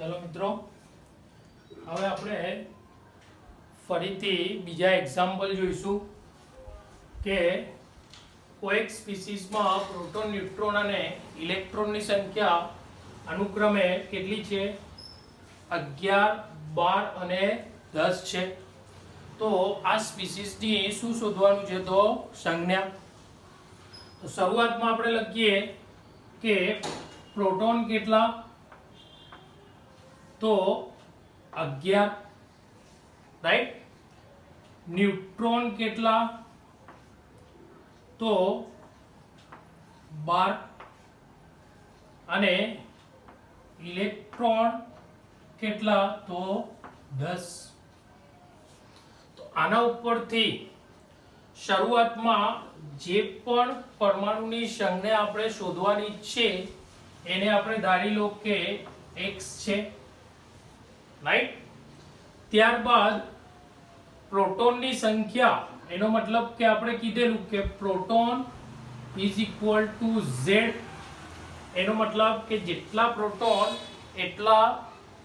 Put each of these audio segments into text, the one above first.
चलो मित्रों, હવે આપણે ફરીથી બીજા એક્ઝામ્પલ જોઈશું કે કોઈક સ્પીસીસમાં પ્રોટોન, ન્યુટ્રોન અને ઇલેક્ટ્રોનની સંખ્યા અનુક્રમે કેટલી છે? 11, 12 અને 10 છે. તો આ સ્પીસીસની શું શોધવાનું છે? તો સંજ્ઞા. તો શરૂઆતમાં આપણે લખીએ કે પ્રોટોન કેટલા? तो 11, राइट. न्यूट्रॉन केटला? तो 12 અને ઇલેક્ટ્રોન કેટલા? તો 10. તો આના ઉપરથી શરૂઆતમાં જે પણ પરમાણુની સંખ્યા આપણે શોધવાની છે એને આપણે ધારી લો કે x છે, રાઈટ. ત્યારબાદ પ્રોટોનની સંખ્યા, એનો મતલબ કે આપણે કીધેલું કે proton is equal to z. એનો મતલબ કે જેટલા પ્રોટોન એટલા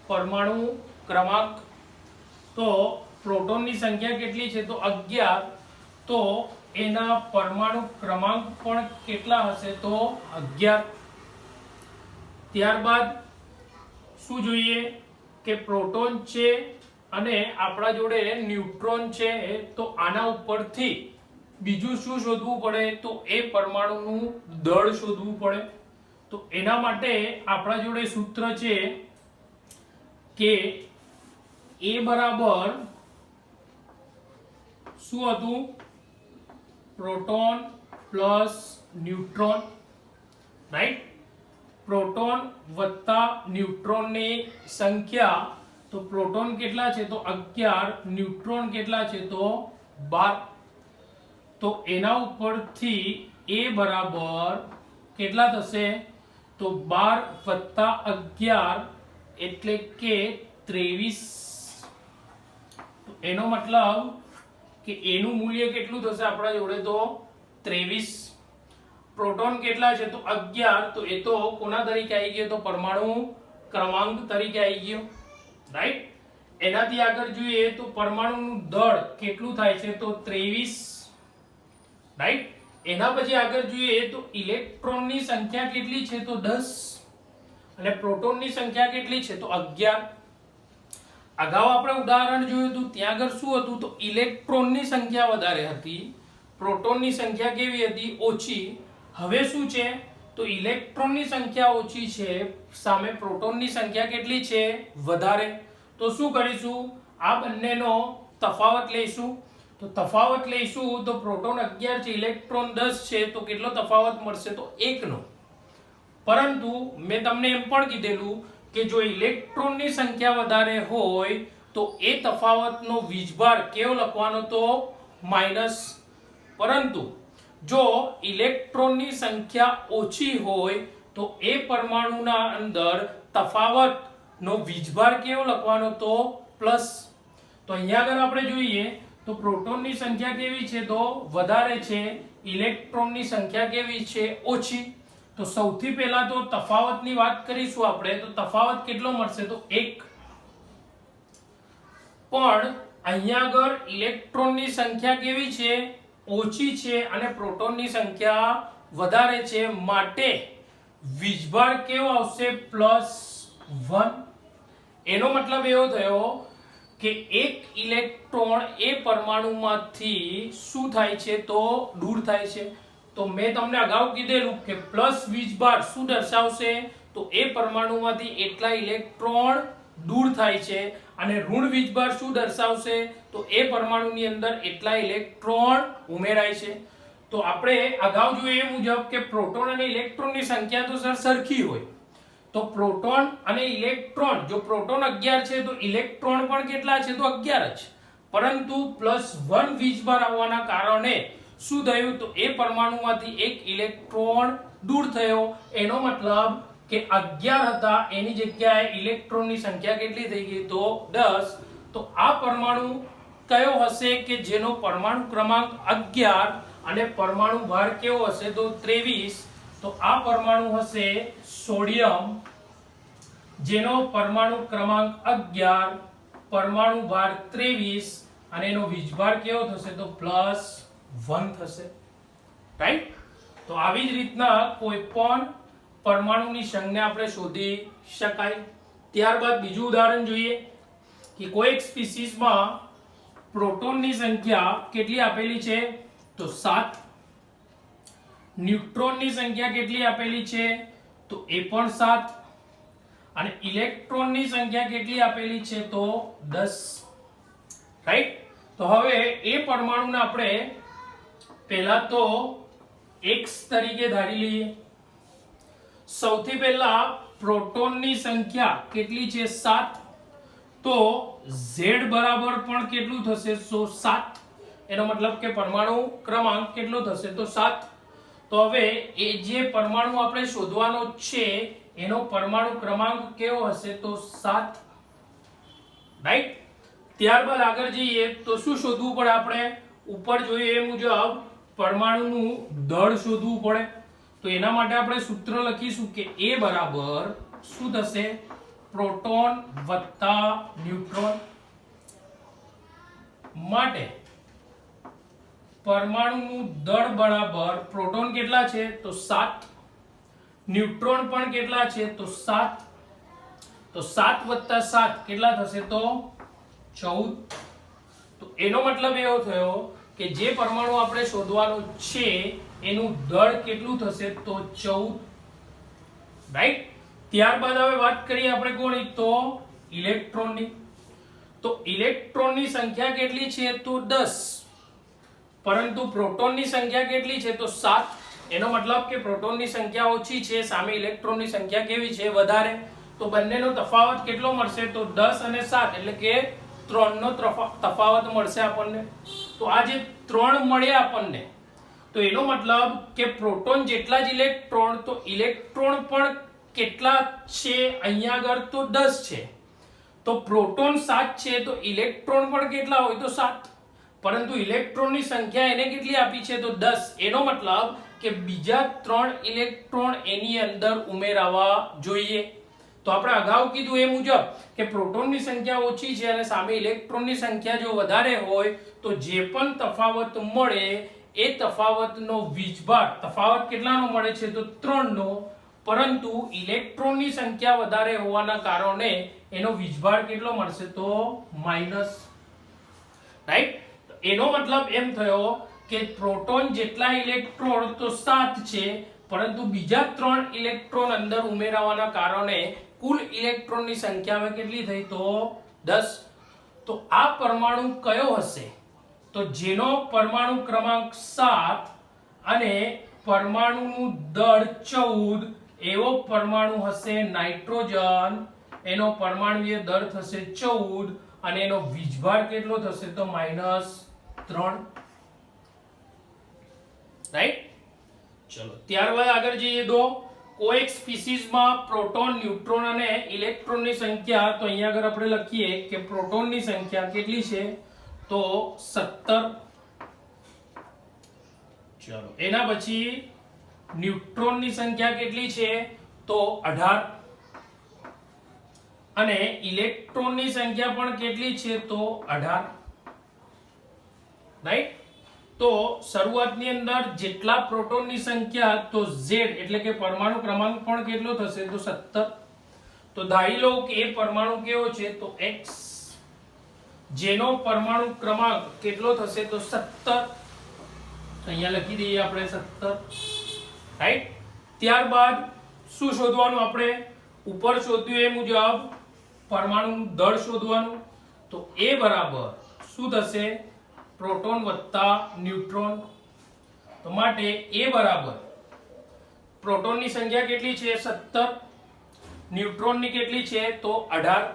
પરમાણુ ક્રમાંક. તો પ્રોટોનની સંખ્યા કેટલી છે? તો 11. તો એના પરમાણુ ક્રમાંક પણ કેટલા હશે? તો 11. ત્યારબાદ શું જોઈએ કે પ્રોટોન છે અને આપણા જોડે ન્યુટ્રોન છે, તો આના ઉપરથી બીજું શું શોધવું પડે? તો એ પરમાણુનું દળ શોધવું પડે. તો એના માટે આપણા જોડે સૂત્ર છે કે A બરાબર શું હતું? Proton plus neutron, right. Proton વત્તા ન્યુટ્રોનની સંખ્યા. તો પ્રોટોન કેટલા છે? તો 11. ન્યુટ્રોન કેટલા છે? તો 12. તો એના ઉપરથી A બરાબર કેટલા થશે? તો 12 વત્તા 11 એટલે કે 23. એનો મતલબ કે એનું મૂલ્ય કેટલું થશે આપણા જોડે? તો 23. પ્રોટોન કેટલા છે? તો 11. તો એ તો કોના તરીકે આવી ગયો? તો પરમાણુ ક્રમાંક તરીકે આવી ગયો, રાઈટ. એનાથી આગળ જોઈએ તો પરમાણુનું દળ કેટલું થાય છે? તો 23, રાઈટ. એના પછી આગળ જોઈએ તો ઇલેક્ટ્રોનની સંખ્યા કેટલી છે? તો 10 અને પ્રોટોનની સંખ્યા કેટલી છે? તો 11. અગાઉ આપણે ઉદાહરણ જોયું હતું, ત્યાં આગળ શું હતું? તો ઇલેક્ટ્રોનની સંખ્યા વધારે હતી, પ્રોટોનની સંખ્યા કેવી હતી? ઓછી. હવે શું છે? તો ઇલેક્ટ્રોનની સંખ્યા ઓછી છે, સામે પ્રોટોનની સંખ્યા કેટલી છે? વધારે. તો શું કરીશું? આ બંનેનો તફાવત લઈશું. તો તફાવત લઈશું તો પ્રોટોન 11 છે, ઇલેક્ટ્રોન 10 છે, તો કેટલો તફાવત મળશે? તો 1 નો. પરંતુ મેં તમને એમ પણ કીધેલું કે જો ઇલેક્ટ્રોનની સંખ્યા વધારે હોય તો એ તફાવતનો વીજભાર કેવો લખવાનો? તો માઈનસ. પરંતુ જો ઇલેક્ટ્રોનની સંખ્યા ઓછી હોય તો એ પરમાણુના અંદર તફાવતનો વીજભાર કેવો લખવાનો? તો પ્લસ. તો અહીંયા આગળ આપણે જોઈએ તો પ્રોટોનની સંખ્યા કેવી છે? તો વધારે છે, ઇલેક્ટ્રોનની સંખ્યા કેવી છે? ઓછી. તો સૌથી પહેલા તો તફાવતની વાત કરીશું આપણે. તો તફાવત કેટલો મળશે? તો 1. પણ અહીંયા આગળ ઇલેક્ટ્રોનની સંખ્યા કેવી છે? ઓછી છે અને પ્રોટોનની સંખ્યા વધારે છે, માટે વીજભાર કેવો આવશે? +1. એનો મતલબ એવો થયો કે એક ઇલેક્ટ્રોન એ પરમાણુમાંથી શું થાય છે? તો દૂર થાય છે. તો મેં તમને અગાઉ કીધેલું કે પ્લસ વીજભાર શું દર્શાવશે? તો એ પરમાણુમાંથી એટલા ઇલેક્ટ્રોન દૂર થાય છે, અને ઋણ વીજભાર શું દર્શાવશે? તો એ પરમાણુની અંદર એટલા ઇલેક્ટ્રોન ઉમેરાય છે. તો આપણે અગાઉ જોયું એ મુજબ કે પ્રોટોન અને ઇલેક્ટ્રોનની સંખ્યા તો સરખી હોય, તો પ્રોટોન અને ઇલેક્ટ્રોન, જો પ્રોટોન 11 છે તો ઇલેક્ટ્રોન પણ કેટલા છે? તો 11 જ. પરંતુ +1 વીજભાર આવવાના કારણે શું થયું? તો એ પરમાણુમાંથી એક ઇલેક્ટ્રોન દૂર થયો. એનો મતલબ કે 11 હતા એની જગ્યાએ ઇલેક્ટ્રોનની સંખ્યા કેટલી થઈ ગઈ? તો 10. તો આ પરમાણુ કયો હશે કે જેનો પરમાણુ ક્રમાંક 11 અને પરમાણુ ભાર કેવો હશે? તો 23. તો આ પરમાણુ હશે સોડિયમ, જેનો પરમાણુ ક્રમાંક 11, પરમાણુ ભાર 23 અને એનો વીજભાર કેવો થશે તો +1 થશે. રાઈટ. તો આવી જ રીતના કોઈ પણ પરમાણુની સંજ્ઞા આપણે શોધી શકાય. ત્યારબાદ બીજું ઉદાહરણ જોઈએ કે કોઈ એક સ્પીસીસમાં પ્રોટોનની સંખ્યા કેટલી આપેલી છે તો 7, ન્યુટ્રોનની સંખ્યા કેટલી આપેલી છે તો એ પણ 7 અને ઇલેક્ટ્રોનની સંખ્યા કેટલી આપેલી છે તો 10. રાઈટ. તો હવે એ પરમાણુને આપણે પહેલા તો x તરીકે ધારી લઈએ. સૌથી પહેલા પ્રોટોનની સંખ્યા કેટલી છે 7, તો z બરાબર પણ કેટલું થશે 7. એનો મતલબ કે પરમાણુ ક્રમાંક કેટલો થશે તો 7. તો હવે એ જે પરમાણુ આપણે શોધવાનો છે એનો પરમાણુ ક્રમાંક કેવો હશે તો 7. રાઈટ. ત્યારબાદ આગળ જઈએ તો શું શોધવું પડે આપણે ઉપર જોઈએ એ મુજબ પરમાણુનું દળ શોધવું પડે. તો એના માટે આપણે સૂત્ર લખીશું કે A બરાબર શું થશે પ્રોટોન વત્તા ન્યુટ્રોન. માટે પરમાણુનું દળ બરાબર પ્રોટોન કેટલા છે તો 7, ન્યુટ્રોન પણ કેટલા છે તો 7. તો 7 વત્તા 7 કેટલા થશે તો 14. તો એનો મતલબ એવો થયો કે જે પરમાણુ આપણે શોધવાનો છે એનું દળ કેટલું થશે તો 14. રાઈટ. ત્યારબાદ હવે વાત કરીએ આપણે કોની તો ઇલેક્ટ્રોનની. તો ઇલેક્ટ્રોનની સંખ્યા કેટલી છે તો 10, પરંતુ પ્રોટોનની સંખ્યા કેટલી છે તો 7. એનો મતલબ કે પ્રોટોનની સંખ્યા ઓછી છે સામે ઇલેક્ટ્રોનની સંખ્યા કેવી છે વધારે. તો બંનેનો તફાવત કેટલો મળશે તો 10 અને 7 એટલે કે 3 નો તફાવત મળશે આપણને. તો આ જે 3 મળ્યા આપણને તો એનો મતલબ કે પ્રોટોન જેટલા જ ઇલેક્ટ્રોન તો ઇલેક્ટ્રોન પણ કેટલા છે અહીંયા આગળ તો 10 છે. તો પ્રોટોન 7 છે તો ઇલેક્ટ્રોન પણ કેટલા હોય તો 7, પરંતુ ઇલેક્ટ્રોનની સંખ્યા એને કેટલી આપી છે તો 10. એનો મતલબ કે બીજા 3 ઇલેક્ટ્રોન એની અંદર ઉમેરાવા જોઈએ. તો આપણે અગાઉ કીધું એ મુજબ કે પ્રોટોનની સંખ્યા ઓછી છે અને સામે ઇલેક્ટ્રોનની સંખ્યા જો વધારે હોય તો જે પણ તફાવત મળે એ તફાવતનો વીજભાર તફાવત કેટલાનો મળે છે તો 3 નો, પરંતુ ઇલેક્ટ્રોનની સંખ્યા વધારે હોવાના કારણે એનો વીજભાર કેટલો મળશે તો માઈનસ. રાઈટ. એનો મતલબ એમ થયો કે પ્રોટોન જેટલા ઇલેક્ટ્રોન તો 7 છે, પરંતુ બીજા 3 ઇલેક્ટ્રોન અંદર ઉમેરાવાના કારણે કુલ ઇલેક્ટ્રોનની સંખ્યા કેટલી થઈ તો 10. તો આ પરમાણુ કયો હશે તો જેનો પરમાણુ ક્રમાંક 7 અને પરમાણુનું દળ 14, એવો પરમાણુ હશે નાઇટ્રોજન. એનો પરમાણુય દળ થશે 14 અને એનો વીજભાર કેટલો થશે તો -3. રાઈટ. ચલો ત્યારબાદ આગળ જઈએ તો કોઈ એક સ્પીસીસમાં પ્રોટોન, ન્યુટ્રોન અને ઇલેક્ટ્રોનની સંખ્યા તો અહીંયા આગળ આપણે લખીએ કે પ્રોટોનની સંખ્યા કેટલી છે તો 17. ચલો એના પછી ન્યુટ્રોનની સંખ્યા કેટલી છે તો 18 અને ઇલેક્ટ્રોનની સંખ્યા પણ કેટલી છે તો 18. રાઈટ. તો શરૂઆતની અંદર જેટલા પ્રોટોનની સંખ્યા તો Z એટલે કે પરમાણુ ક્રમાંક પણ કેટલો થશે તો 17. તો ધારી લો કે એ પરમાણુ કેવો છે તો X, જેનો પરમાણુ ક્રમાંક કેટલો થશે તો 17. અહીંયા લખી દઈએ આપણે 17. રાઈટ. ત્યારબાદ શું શોધવાનું આપણે ઉપર શોધ્યું એ મુજબ પરમાણુનું દળ શોધવાનું. તો A બરાબર શું થશે પ્રોટોન વત્તા ન્યુટ્રોન. તો માટે A બરાબર પ્રોટોનની સંખ્યા કેટલી છે 17, ન્યુટ્રોનની કેટલી છે તો 18.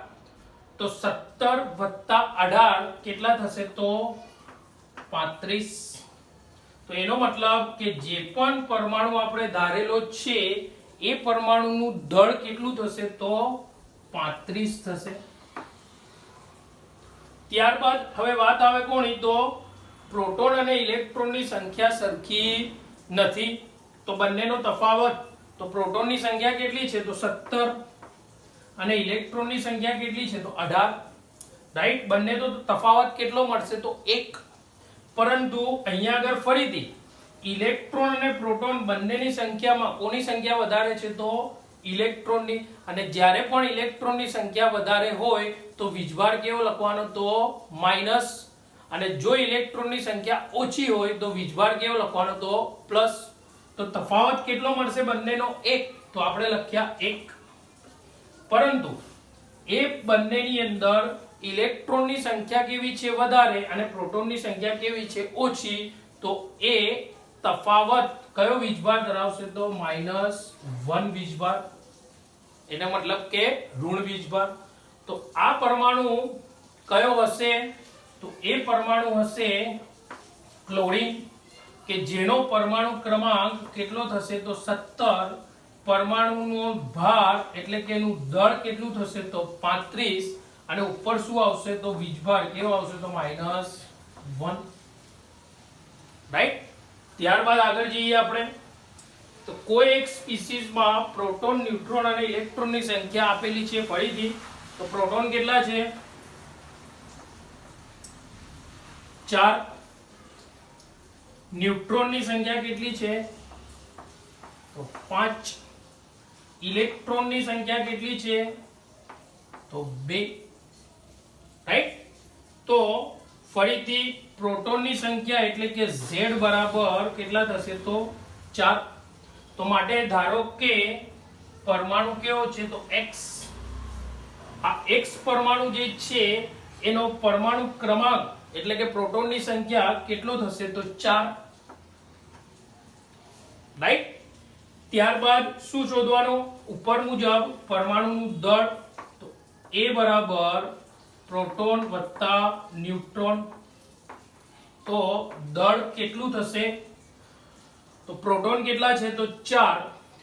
તો 17 વત્તા 18 કેટલા થશે તો 35. તો એનો મતલબ કે જે પણ પરમાણુ આપણે ધારેલો છે એ પરમાણુનું દળ કેટલું થશે તો 35 થશે. ત્યારબાદ હવે વાત આવે કોની તો પ્રોટોન અને ઇલેક્ટ્રોનની સંખ્યા સરખી નથી. તો બંનેનો તફાવત તો પ્રોટોનની સંખ્યા કેટલી છે તો 17 અને ઇલેક્ટ્રોનની સંખ્યા કેટલી છે તો 18, રાઈટ. બંને તો તફાવત કેટલો મળશે તો 1. પરંતુ અહીંયા આગળ ફરીથી ઇલેક્ટ્રોન અને પ્રોટોન બંનેની સંખ્યામાં કોની સંખ્યા વધારે છે તો ઇલેક્ટ્રોનની. અને જ્યારે પણ ઇલેક્ટ્રોનની સંખ્યા વધારે હોય તો વીજભાર કેવો લખવાનો તો માઈનસ, અને જો ઇલેક્ટ્રોનની સંખ્યા ઓછી હોય તો વીજભાર કેવો લખવાનો તો પ્લસ. તો તફાવત કેટલો મળશે બંનેનો 1, તો આપણે લખ્યા 1. પરંતુ એ બંનેની અંદર ઇલેક્ટ્રોનની સંખ્યા કેવી છે વધારે અને પ્રોટોનની સંખ્યા કેવી છે ઓછી, તો એ તફાવત કયો વીજભાર ધરાવશે તો -1 વીજભાર, એનો મતલબ કે ઋણ વીજભાર. તો આ પરમાણુ કયો હશે તો એ પરમાણુ હશે ક્લોરીન, કે જેનો પરમાણુ ક્રમાંક કેટલો થશે તો 17, પરમાણુનો ભાર એટલે કે એનું દળ કેટલું થશે તો 35, અને ઉપર શું આવશે તો વીજભાર કેવો આવશે તો -1, રાઈટ. ત્યારબાદ આગળ જઈએ આપણે, તો કોઈ એક સ્પીસીસમાં પ્રોટોન, ન્યુટ્રોન અને ઇલેક્ટ્રોનની સંખ્યા આપેલી છે. ફરીથી તો પ્રોટોન કેટલા છે 4, ન્યુટ્રોનની સંખ્યા કેટલી છે તો 5, ઇલેક્ટ્રોનની સંખ્યા કેટલી છે તો 2, રાઈટ. તો ફરીથી પ્રોટોનની સંખ્યા એટલે કે Z બરાબર કેટલા થશે તો 4. તો માટે ધારો કે પરમાણુ કેવો છે તો X. આ X પરમાણુ જે છે એનો પરમાણુ ક્રમાંક એટલે કે પ્રોટોનની સંખ્યા કેટલો થશે તો 4, રાઈટ. ત્યારબાદ શું શોધવાનું ઉપર મુજબ પરમાણુનું દળ, તો A બરાબર પ્રોટોન વત્તા ન્યુટ્રોન. તો દળ કેટલું થશે તો પ્રોટોન કેટલા છે તો 4,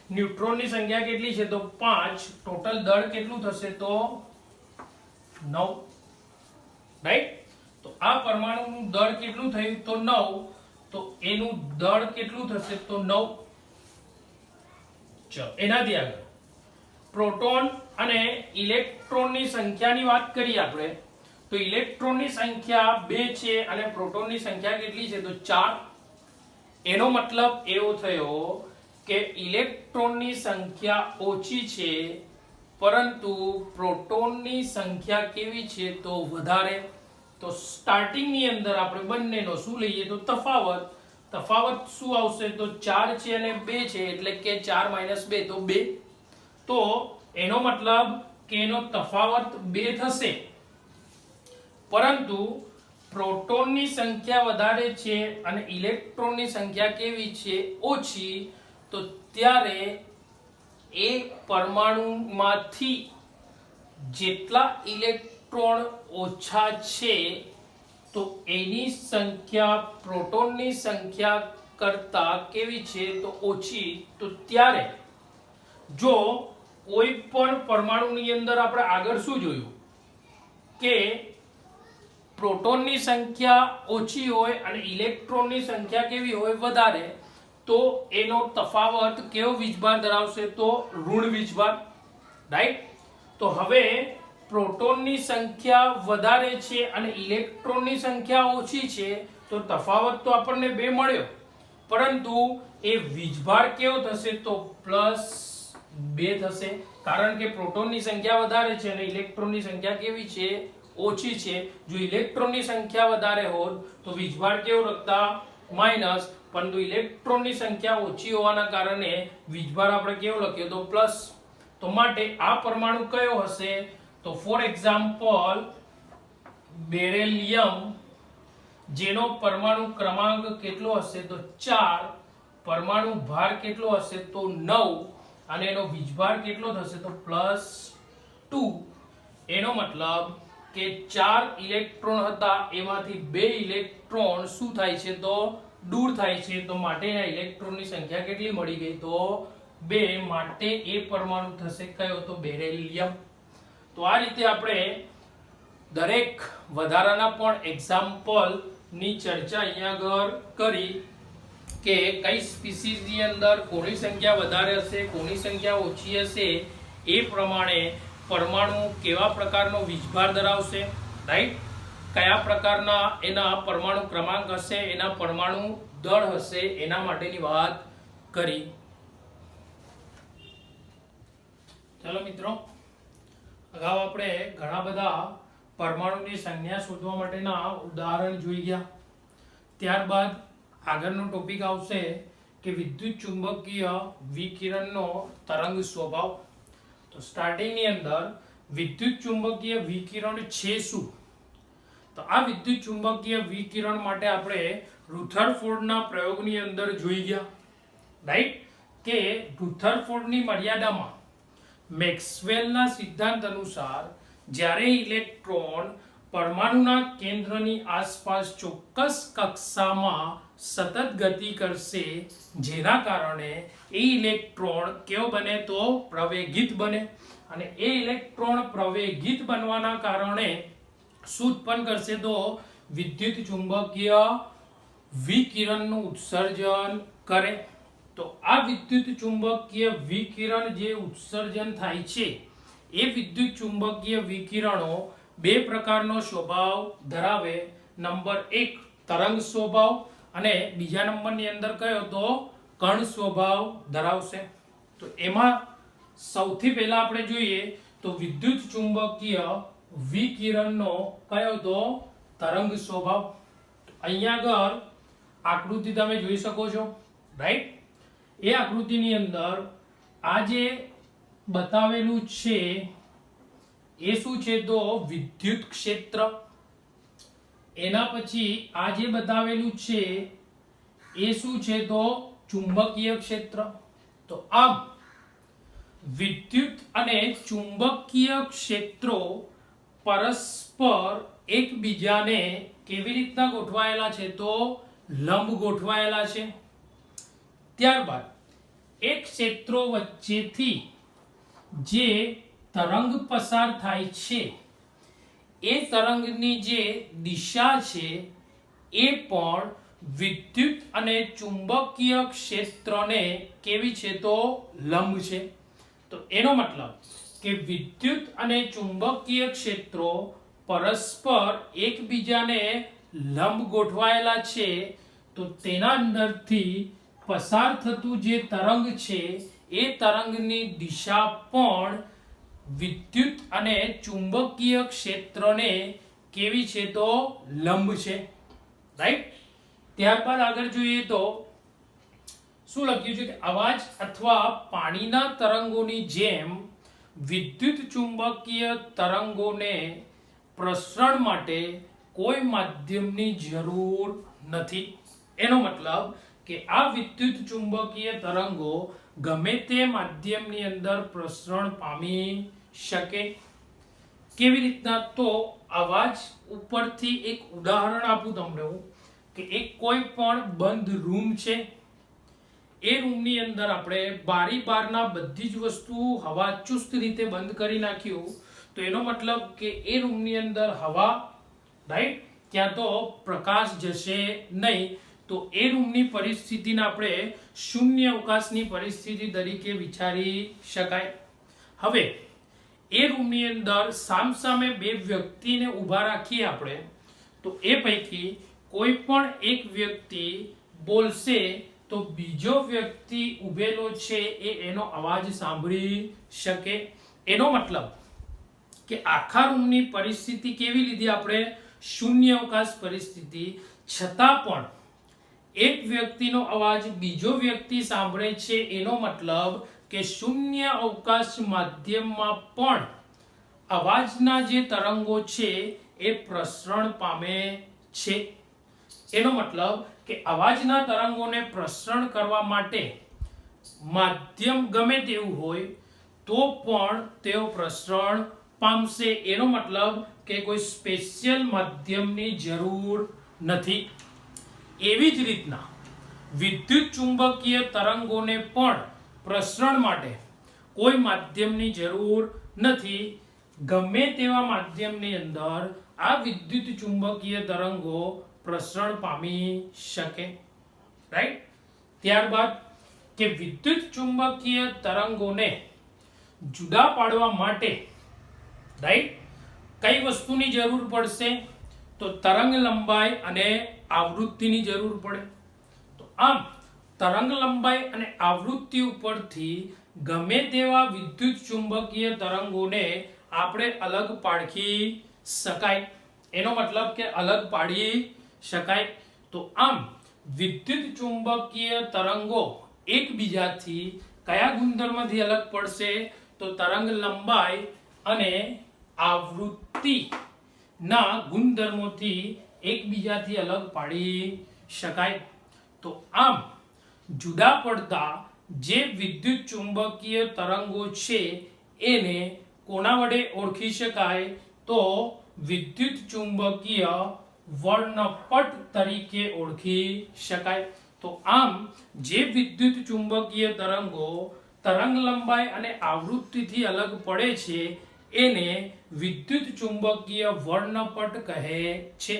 ન્યુટ્રોનની સંખ્યા કેટલી છે તો 5, ટોટલ દળ કેટલું થશે તો 9, રાઈટ. તો આ પરમાણુનું દળ કેટલું થયું તો 9, તો એનું દળ કેટલું થશે તો 9. ચલો એનાથી આગળ પ્રોટોન અને ઇલેક્ટ્રોનની સંખ્યાની વાત કરીએ આપણે, તો ઇલેક્ટ્રોનની સંખ્યા 2 છે અને પ્રોટોનની સંખ્યા કેટલી છે તો 4. એનો મતલબ એવો થયો કે ઇલેક્ટ્રોનની સંખ્યા ઓછી છે પરંતુ પ્રોટોનની સંખ્યા કેવી છે તો વધારે. તો સ્ટાર્ટિંગ ની અંદર આપણે બંનેનો શું લઈએ તો તફાવત. તફાવત શું આવશે તો 4 છે અને 2 છે, એટલે કે 4 - 2 તો 2. તો એનો મતલબ કે એનો તફાવત 2 થશે, પરંતુ પ્રોટોનની સંખ્યા વધારે છે અને ઇલેક્ટ્રોનની સંખ્યા કેવી છે ઓછી, તો ત્યારે એ પરમાણુમાંથી જેટલા ઇલેક્ટ્રોન ઓછા છે તો એની સંખ્યા પ્રોટોનની સંખ્યા કરતા કેવી છે તો ઓછી. તો ત્યારે જો કોઈ પણ પરમાણુની અંદર આપણે આગળ શું જોયું કે પ્રોટોનની સંખ્યા ઓછી હોય અને ઇલેક્ટ્રોનની સંખ્યા કેવી હોય વધારે, તો એનો તફાવત કેવો વીજભાર ધરાવશે તો ઋણ વીજભાર, રાઈટ. તો હવે પ્રોટોનની સંખ્યા વધારે છે અને ઇલેક્ટ્રોનની સંખ્યા ઓછી છે, તો તફાવત તો આપણને 2 મળ્યો, પરંતુ એ વીજભાર કેવો થશે તો +2 થશે, કારણ કે પ્રોટોનની સંખ્યા વધારે છે અને ઇલેક્ટ્રોનની સંખ્યા કેવી છે ઓછી છે. જો ઇલેક્ટ્રોનની સંખ્યા વધારે હોત તો વીજભાર કેવો લખતા માઈનસ, પરંતુ ઇલેક્ટ્રોનની સંખ્યા ઓછી હોવાના કારણે વીજભાર આપણે કેવો લખ્યો તો પ્લસ. તો માટે આ પરમાણુ કયો હશે તો ફોર એક્ઝામ્પલ બેરિલિયમ, જેનો પરમાણુ ક્રમાંક કેટલો હશે તો 4, પરમાણુ ભાર કેટલો હશે તો 9, અને એનો વીજભાર કેટલો થશે તો +2. એનો મતલબ કે 4 ઇલેક્ટ્રોન હતા એમાંથી 2 ઇલેક્ટ્રોન શું થાય છે તો દૂર થાય છે. તો માટે આ ઇલેક્ટ્રોનની સંખ્યા કેટલી મળી ગઈ તો 2, માટે એ પરમાણુ થશે કયો તો બેરિલિયમ. તો આ રીતે આપણે દરેક વધારાના પણ એક્ઝામ્પલ ની ચર્ચા અહીંયા આગળ કરી કે કઈ સ્પીસીસ ની અંદર કોની સંખ્યા વધારે હશે કોની સંખ્યા ઓછી હશે, એ પ્રમાણે પરમાણુ કેવા પ્રકારનો વીજભાર ધરાવશે, રાઈટ, કયા પ્રકારના એના પરમાણુ ક્રમાંક હશે, એના પરમાણુ દળ હશે, એના માટેની વાત કરી. ચાલો મિત્રો, અગાઉ આપણે ઘણા બધા પરમાણુની સંખ્યા શોધવા માટેના ઉદાહરણ જોઈ ગયા. ત્યારબાદ આગળનો ટોપિક આવશે કે વિદ્યુત ચુંબકીય વિકિરણનો તરંગ સ્વભાવ. તો સ્ટાર્ટિંગની અંદર વિદ્યુત ચુંબકીય વિકિરણ છે શું? તો આ વિદ્યુત ચુંબકીય વિકિરણ માટે આપણે રુથરફોર્ડના પ્રયોગની અંદર જોઈ ગયા, રાઈટ, કે રુથરફોર્ડની મર્યાદામાં મેક્સવેલના સિદ્ધાંત અનુસાર જ્યારે ઇલેક્ટ્રોન પરમાણુના કેન્દ્રની આસપાસ ચોક્કસ કક્ષામાં સતત ગતિ કરશે, જેના કારણે એ ઇલેક્ટ્રોન કેવો બને? તો પ્રવેગિત બને. અને એ ઇલેક્ટ્રોન પ્રવેગિત બનવાના કારણે શું ઉત્પન્ન કરશે? તો વિદ્યુત ચુંબકીય વિકિરણનું ઉત્સર્જન કરે. તો આ વિદ્યુત ચુંબકીય વિકિરણ જે ઉત્સર્જન થાય છે, એ વિદ્યુત ચુંબકીય વિકિરણો બે પ્રકારનો સ્વભાવ ધરાવે. નંબર 1 તરંગ સ્વભાવ અને બીજા નંબરની અંદર કયો? તો કણ સ્વભાવ ધરાવશે. તો એમાં સૌથી પહેલા આપણે જોઈએ તો વિદ્યુત ચુંબકીય વિકિરણનો કયો? તો તરંગ સ્વભાવ. અહીંયા આગળ આકૃતિ તમે જોઈ શકો છો, રાઈટ. એ આકૃતિની અંદર આ જે બતાવેલું છે એ શું છે? તો વિદ્યુત ક્ષેત્ર. એના પછી આ જે બતાવેલું છે એ શું છે? તો ચુંબકીય ક્ષેત્ર. તો આમ વિદ્યુત અને ચુંબકીય ક્ષેત્રો પરસ્પર એકબીજાને કેવી રીતના ગોઠવાયેલા છે? તો લંબ ગોઠવાયેલા છે. ત્યારબાદ એક ક્ષેત્રો વચ્ચેથી જે તરંગ પસાર થાય છે, એ તરંગની જે દિશા છે એ પણ વિદ્યુત અને ચુંબકીય ક્ષેત્રને કેવી છે? તો લંબ છે. તો એનો મતલબ કે વિદ્યુત અને ચુંબકીય ક્ષેત્રો પરસ્પર એકબીજાને લંબ ગોઠવાયેલા છે. તો તેના અંદરથી પસાર થતું જે તરંગ છે એ તરંગની દિશા પણ વિદ્યુત અને ચુંબકીય ક્ષેત્રને કેવી છે? તો લંબ છે, રાઈટ. ત્યારબાદ આગળ જોઈએ તો શું લખ્યું છે કે અવાજ અથવા પાણીના તરંગોની જેમ વિદ્યુત ચુંબકીય તરંગોને પ્રસરણ માટે કોઈ માધ્યમની જરૂર નથી. એનો મતલબ કે આ વિદ્યુત ચુંબકીય તરંગો ગમે તે માધ્યમની અંદર પ્રસરણ પામી શકે. કેવી રીતના? તો અવાજ ઉપરથી એક ઉદાહરણ આપું તમને હું, કે એક કોઈ પણ બંધ રૂમ છે, એ રૂમની અંદર આપણે બારી બારના બધી જ વસ્તુ હવા ચુસ્ત રીતે બંધ કરી નાખ્યું, તો એનો મતલબ કે એ રૂમની અંદર હવા, રાઈટ, ક્યાં તો પ્રકાશ જશે નહીં. તો એ રૂમની પરિસ્થિતિને આપણે શૂન્ય અવકાશની પરિસ્થિતિ તરીકે વિચારી શકાય. હવે એ રૂમની અંદર સામસામે બે વ્યક્તિને ઊભા રાખીએ આપણે, તો એ પૈકી કોઈ પણ એક વ્યક્તિ બોલશે તો બીજો વ્યક્તિ ઊભેલો છે એ એનો અવાજ સાંભળી શકે. એનો મતલબ કે આખા રૂમની પરિસ્થિતિ કેવી લીધી આપણે? શૂન્ય અવકાશ પરિસ્થિતિ. છતાં પણ એક વ્યક્તિનો અવાજ બીજો વ્યક્તિ સાંભળે છે, એનો મતલબ કે શૂન્ય અવકાશ માધ્યમમાં પણ અવાજના જે તરંગો છે એ પ્રસરણ પામે છે. એનો મતલબ કે અવાજના તરંગોને પ્રસરણ કરવા માટે માધ્યમ ગમે તેવું હોય તો પણ તેઓ પ્રસરણ પામશે. એનો મતલબ કે કોઈ સ્પેશિયલ માધ્યમની જરૂર નથી. એવી જ રીતના વિદ્યુત ચુંબકીય તરંગોને પણ પ્રસરણ માટે કોઈ માધ્યમની જરૂર નથી. ગમે તેવા માધ્યમની અંદર આ વિદ્યુત ચુંબકીય તરંગો પ્રસરણ પામી શકે, રાઈટ. ત્યારબાદ કે વિદ્યુત ચુંબકીય તરંગોને જુદા પાડવા માટે રાઈટ. કઈ વસ્તુની જરૂર પડશે? તો તરંગ લંબાઈ અને આવૃત્તિની જરૂર પડે. તો આમ તરંગ લંબાઈ અને આવૃત્તિ ઉપરથી ગમે તેવા વિદ્યુત ચુંબકીય તરંગોને આપણે અલગ પાડી શકાય. એનો મતલબ કે અલગ પાડી શકાય. તો આમ વિદ્યુત ચુંબકીય તરંગો એકબીજાથી કયા ગુણધર્મથી અલગ પડશે? તો તરંગ લંબાઈ અને આવૃત્તિના ગુણધર્મોથી એકબીજાથી અલગ પાડી શકાય. તો આમ જુદા પડતા જે વિદ્યુત ચુંબકીય તરંગો છે એને કોના વડે ઓળખી શકાય? તો વિદ્યુત ચુંબકીય વર્ણપટ તરીકે ઓળખી શકાય. તો આમ જે વિદ્યુત ચુંબકીય તરંગો તરંગ લંબાઈ અને આવૃત્તિથી અલગ પડે છે એને વિદ્યુત ચુંબકીય વર્ણપટ કહે છે.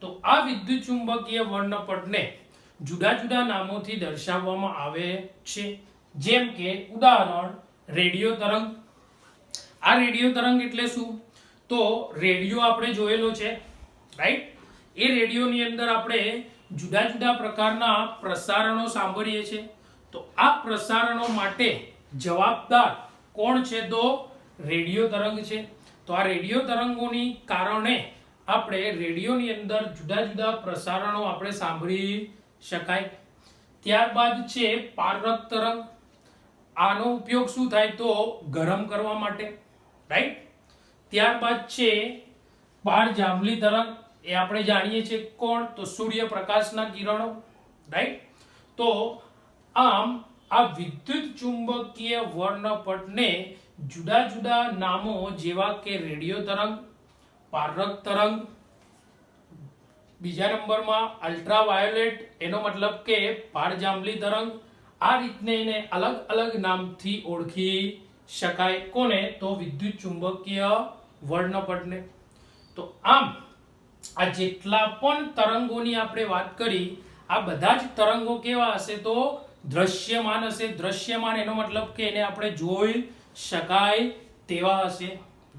તો આ વિદ્યુત ચુંબકીય વર્ણપટને જુદા જુદા નામોથી દર્શાવવામાં આવે છે. જેમ કે ઉદાહરણ રેડિયો તરંગ. આ રેડિયો તરંગ એટલે શું? તો રેડિયો આપણે જોયેલો છે, રાઈટ. એ રેડિયોની અંદર આપણે જુદા જુદા પ્રકારના પ્રસારણો સાંભળીએ છીએ. તો આ પ્રસારણો માટે જવાબદાર કોણ છે? તો રેડિયો તરંગ છે. તો આ રેડિયો તરંગોની કારણે આપણે રેડિયોની અંદર જુદા જુદા પ્રસારણો આપણે સાંભળી શકાય. ત્યારબાદ છે પારક તરંગ. આનો ઉપયોગ શું થાય? તો ગરમ કરવા માટે, રાઈટ. ત્યારબાદ છે પારજાંબલી તરંગ. એ આપણે જાણીએ છીએ કોણ? તો સૂર્યપ્રકાશના કિરણો, રાઈટ. તો આમ આ વિદ્યુત ચુંબકીય વર્ણપટને જુદા જુદા નામો જેવા કે રેડિયો તરંગ, પારક તરંગ, બીજા નંબરમાં અલ્ટ્રાવાયોલેટ, એનો મતલબ કે પારજાંબલી તરંગ, આ રીતને એને અલગ અલગ નામથી ઓળખી શકાય. કોને? તો વિદ્યુત ચુંબકીય વર્ણપટને. તો આમ આ જેટલા પણ તરંગોની આપણે વાત કરી, આ બધા જ તરંગો કેવા હશે? તો દ્રશ્યમાન હશે. દ્રશ્યમાન એનો મતલબ કે એને આપણે જોઈ શકાય તેવા હશે,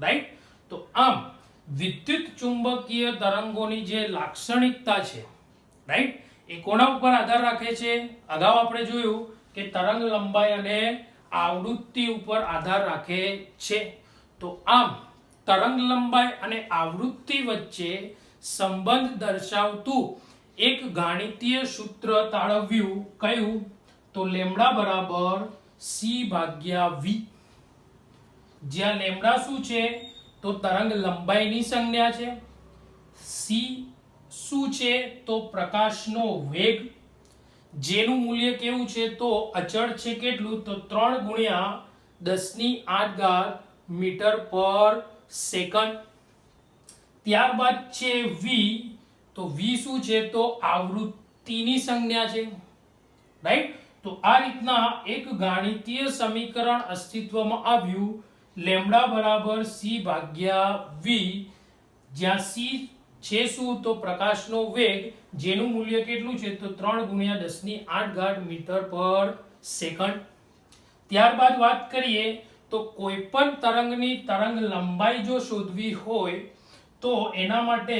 રાઈટ. તો આમ વિદ્યુત ચુંબકીય તરંગોની જે લાક્ષણિકતા છે, રાઈટ, એ કોના ઉપર આધાર રાખે છે? અગાઉ આપણે જોયું કે તરંગ લંબાઈ અને આવૃત્તિ ઉપર આધાર રાખે છે. તો આમ તરંગ લંબાઈ અને આવૃત્તિ વચ્ચે સંબંધ દર્શાવતું એક ગાણિતીય સૂત્ર તાળવ્યું. કયું? તો લેમ્ડા બરાબર સી ભાગ્યા વી. જ્યાં લેમ્ડા શું છે? તો તરંગ લંબાઈની સંજ્ઞા છે. સી શું છે? તો પ્રકાશનો વેગ, જેનું મૂલ્ય કેવું છે? તો અચળ છે. કેટલું? તો 3 ગુણ્યા 10⁸ મીટર પર સેકન્ડ. ત્યારબાદ છે વી. તો વી શું છે? તો આવૃત્તિની સંજ્ઞા છે, રાઈટ. તો આ રીતના એક ગાણિતીય સમીકરણ અસ્તિત્વમાં આવ્યું. લેમ્ડા બરાબર સી ભાગ્યા વી, જ્યાં સી છે શું? તો પ્રકાશનો વેગ, જેનું મૂલ્ય કેટલું છે? તો 3 ગુણ્યા 10⁸ મીટર પર સેકન્ડ. ત્યારબાદ વાત કરીએ તો કોઈ પણ તરંગની તરંગ લંબાઈ જો શોધવી હોય તો એના માટે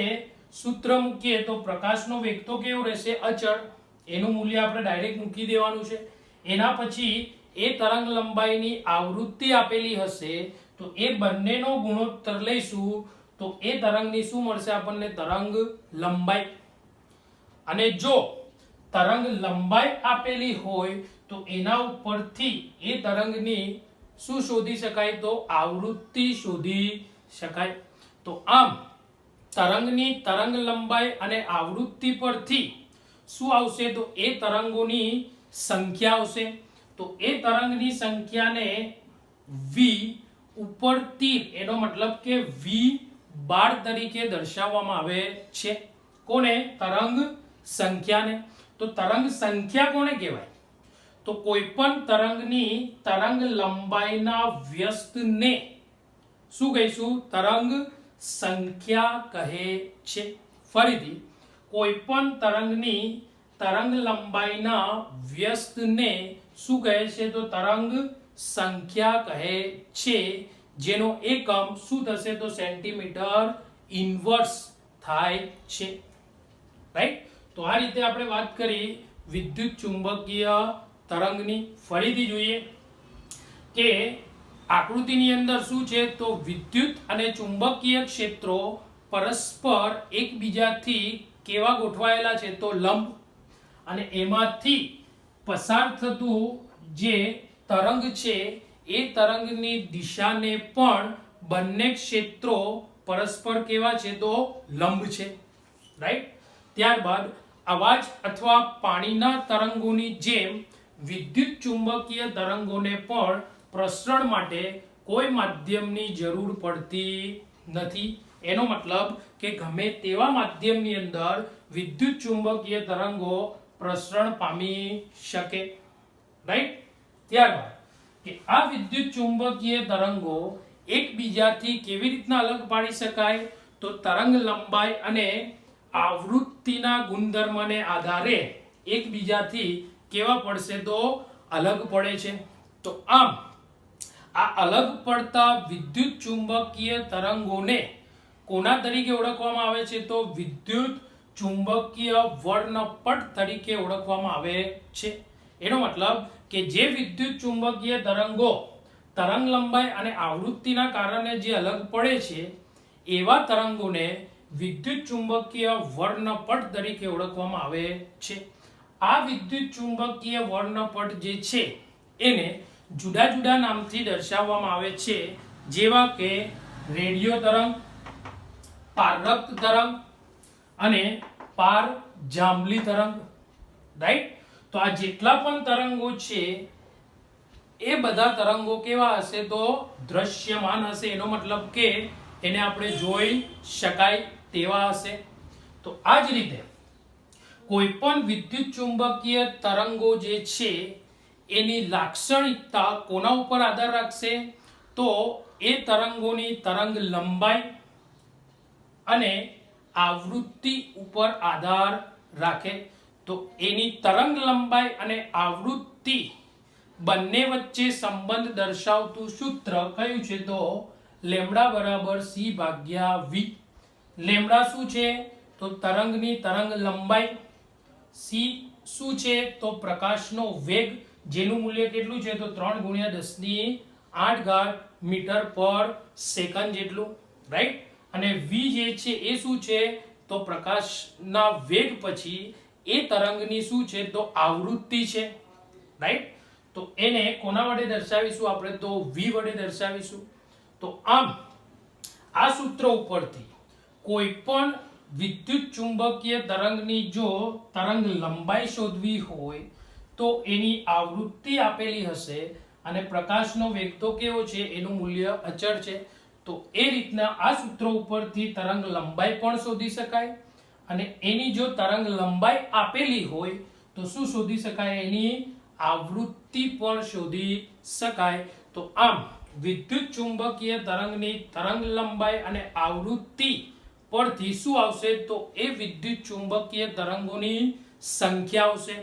સૂત્ર મૂકીએ તો પ્રકાશનો વેગ તો કેવો રહેશે? અચળ. એનું મૂલ્ય આપણે ડાયરેક્ટ મૂકી દેવાનું છે. એના પછી એ તરંગ લંબાઈની આવૃત્તિ આપેલી હશે તો એ બંનેનો ગુણોત્તર લઈશું તો એ તરંગની શું મળશે આપણને? તરંગ લંબાઈ. અને જો તરંગ લંબાઈ આપેલી હોય તો એના ઉપરથી એ તરંગની શું શોધી શકાય? તો આવૃત્તિ શોધી શકાય. તો આમ તરંગની તરંગ લંબાઈ અને આવૃત્તિ પરથી શું આવશે? તો એ તરંગોની સંખ્યા આવશે. તો એ તરંગની સંખ્યાને વી ઉપર તીર, એનો મતલબ કે v12 તરીકે દર્શાવવામાં આવે છે. કોને? તરંગ સંખ્યાને. તો તરંગ સંખ્યા કોને કહેવાય? તો કોઈ પણ તરંગની તરંગ લંબાઈના વ્યસ્તને શું કહીશું? તરંગ સંખ્યા કહે છે. ફરીથી, કોઈ પણ તરંગની તરંગ લંબાઈના વ્યસ્તને શું કહે છે? તો તરંગ સંખ્યા કહે છે. જેનો એકમ શું થશે તો સેન્ટીમીટર ઇન્વર્સ થાય છે, રાઈટ. તો આ રીતે આપણે વાત કરી વિદ્યુત ચુંબકીય તરંગની. ફરીથી જોઈએ કે આકૃતિની અંદર શું છે તો વિદ્યુત અને ચુંબકીય ક્ષેત્રો પરસ્પર એકબીજાથી કેવા ગોઠવાયેલા છે તો લંબ, અને એમાંથી પસાર થતું જે તરંગ છે એ તરંગની દિશાને પણ બંને ક્ષેત્રો પરસ્પર કેવા છે તો લંબ છે, રાઈટ. ત્યારબાદ અવાજ અથવા પાણીના તરંગોની જેમ વિદ્યુત ચુંબકીય તરંગોને પણ પ્રસરણ માટે કોઈ માધ્યમની જરૂર પડતી નથી. એનો મતલબ કે ગમે તેવા માધ્યમની અંદર વિદ્યુત ચુંબકીય તરંગો પ્રસરણ પામી શકે, રાઈટ. ત્યારબાદ કે આ વિદ્યુત ચુંબકીય તરંગો એકબીજાથી કેવી રીતના અલગ પાડી શકાય તો તરંગ લંબાઈ અને આવૃત્તિના ગુણધર્મને આધારે એકબીજાથી કેવા પડશે તો અલગ પડે છે. તો આમ આ અલગ પડતા વિદ્યુત ચુંબકીય તરંગોને કોના તરીકે ઓળખવામાં આવે છે તો વિદ્યુત ચુંબકીય વર્ણપટ તરીકે ઓળખવામાં આવે છે. એનો મતલબ કે જે વિદ્યુત ચુંબકીય તરંગો તરંગ લંબાઈ અને આવૃત્તિના કારણે જે અલગ પડે છે એવા તરંગોને વિદ્યુત ચુંબકીય વર્ણપટ તરીકે ઓળખવામાં આવે છે. આ વિદ્યુત ચુંબકીય વર્ણપટ જે છે એને જુદા જુદા નામથી દર્શાવવામાં આવે છે, જેવા કે રેડિયો તરંગ, પારરક્ત તરંગ અને પારજાંબલી તરંગ, રાઈટ. તો આ જેટલા પણ તરંગો છે એ બધા તરંગો કેવા હશે તો દ્રશ્યમાન હશે. એનો મતલબ કે એને આપણે જોઈ શકાય તેવા હશે. તો આ જ રીતે કોઈ પણ વિદ્યુત ચુંબકીય તરંગો જે છે એની લાક્ષણિકતા કોના ઉપર આધાર રાખશે તો એ તરંગોની તરંગ લંબાઈ અને આવૃત્તિ ઉપર આધાર રાખે. તો એની તરંગ લંબાઈ અને આવૃત્તિ બંને વચ્ચે સંબંધ દર્શાવતું સૂત્ર કયું છે તો લેમ્ડા બરાબર c ભાગ્યા v. લેમ્ડા શું છે તો તરંગની તરંગ લંબાઈ, c શું છે તો પ્રકાશનો વેગ, જેનું મૂલ્ય કેટલું છે તો 3 × 10⁸ મીટર પર સેકન્ડ જેટલું, રાઈટ. અને v જે છે એ શું છે તો પ્રકાશના વેગ પછી એ તરંગની શું છે તો આવૃત્તિ છે, રાઈટ. તો એને કોના વડે દર્શાવીશું આપણે તો v વડે દર્શાવીશું. તો આમ આ સૂત્ર ઉપરથી કોઈ પણ વિદ્યુત ચુંબકીય તરંગની જો તરંગ લંબાઈ શોધવી હોય તો એની આવૃત્તિ આપેલી હશે અને પ્રકાશનો વેગ તો કેવો છે એનું મૂલ્ય અચળ છે. તો એ રીતના આ સૂત્ર ઉપરથી તરંગ લંબાઈ પણ શોધી શકાય અને એની જો તરંગ લંબાઈ આપેલી હોય તો શું શોધી શકાય એની આવૃત્તિ પણ શોધી શકાય. તો આમ વિદ્યુત ચુંબકીય તરંગની તરંગ લંબાઈ અને આવૃત્તિ પરથી શું આવશે તો એ વિદ્યુત ચુંબકીય તરંગોની સંખ્યા આવશે,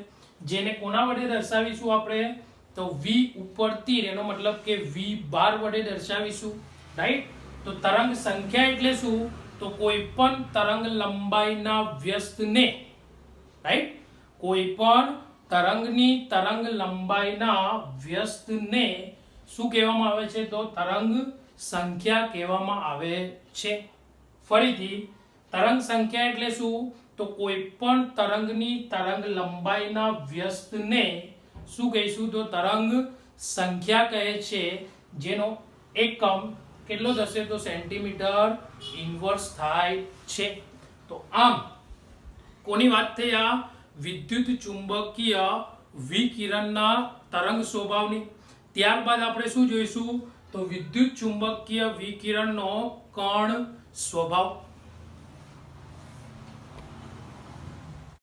જેને કોના વડે દર્શાવીશું આપણે તો v ઉપર તીર, એનો મતલબ કે v12 વડે દર્શાવીશું, રાઈટ. તો તરંગ સંખ્યા એટલે શું તો કોઈ પણ તરંગ લંબાઈના વ્યસ્તને, રાઈટ, કોઈ પણ તરંગની તરંગ લંબાઈના વ્યસ્તને શું કહેવામાં આવે છે તો તરંગ સંખ્યા કહેવામાં આવે છે. ફરીથી તરંગ સંખ્યા એટલે શું તો કોઈ પણ તરંગની તરંગ લંબાઈના વ્યસ્તને શું કહીશું તો તરંગ સંખ્યા કહે છે, જેનો એકમ કેટલો થશે તો સેન્ટીમીટર ઇન્વર્સ થાય છે. તો આમ કોની વાત થઈ આ વિદ્યુત ચુંબકીય વિકિરણના તરંગ સ્વભાવની. ત્યારબાદ આપણે શું જોઈશું તો વિદ્યુત ચુંબકીય વિકિરણનો કણ સ્વભાવ.